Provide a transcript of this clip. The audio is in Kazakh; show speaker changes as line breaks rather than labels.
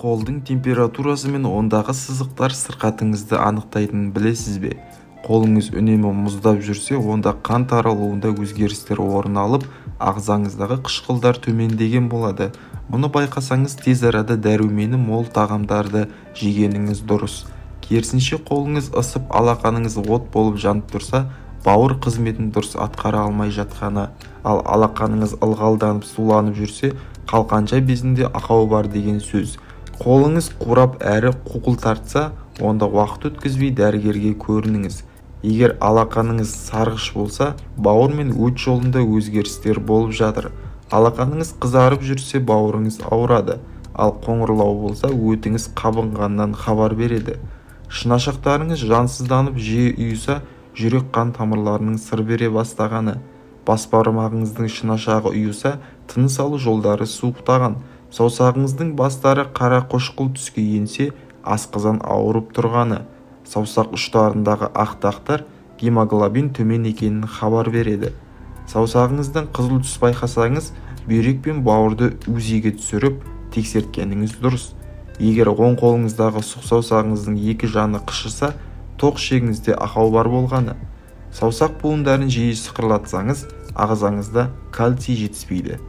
Қолдың температурасы мен ондағы сызықтар сырқатыңызды анықтайтынын білесіз бе? Қолыңыз үнемі мұздап жүрсе, онда қан таралуында өзгерістер орын алып, ағзаңыздағы қышқылдар төмендеген болады. Мұны байқасаңыз, тез арада дәрумені мол тағамдарды жегеніңіз дұрыс. Керісінше, қолыңыз ысып, алақаныңыз от болып жанып тұрса, бауыр қызметін дұрыс атқара алмай жатқаны, ал алақаныңыз ылғалданып, суланып жүрсе, қалқанша безінде ақау бар деген сөз. Қолыңыз қурап әрі қуқыл тартса, онда уақыт өткізбей дәрігерге көрініңіз. Егер алақаныңыз сарғыш болса, бауыр мен өт жолында өзгерістер болып жатыр. Алақаныңыз қызарып жүрсе, бауырыңыз ауырады, ал қоңырлау болса, өтіңіз қабынғаннан хабар береді. Шынашақтарыңыз жансызданып жиі ұйыса, жүрек қан тамырларының сыр бере бастағаны. Бас бармағыңыздың шынашағы ұйыса, тыныс алу жолдары суықтаған. Саусағыңыздың бастары қара қошқыл түске енсе, асқазан ауырып тұрғаны. Саусақ ұштарындағы ақ дақтар гемоглобин төмен екенін хабар береді. Саусағыңыздан қызыл түс байқасаңыз, бүйрек пен бауырды УЗИ-ге түсіріп, тексерткеніңіз дұрыс. Егер оң қолыңыздағы сұқ саусағыңыздың екі жаны қышыса, тоқ ішегіңізде ақау бар болғаны. Саусақ буындарын жиі сықырлатсаңыз, ағзаңызда кальций жетіспейді.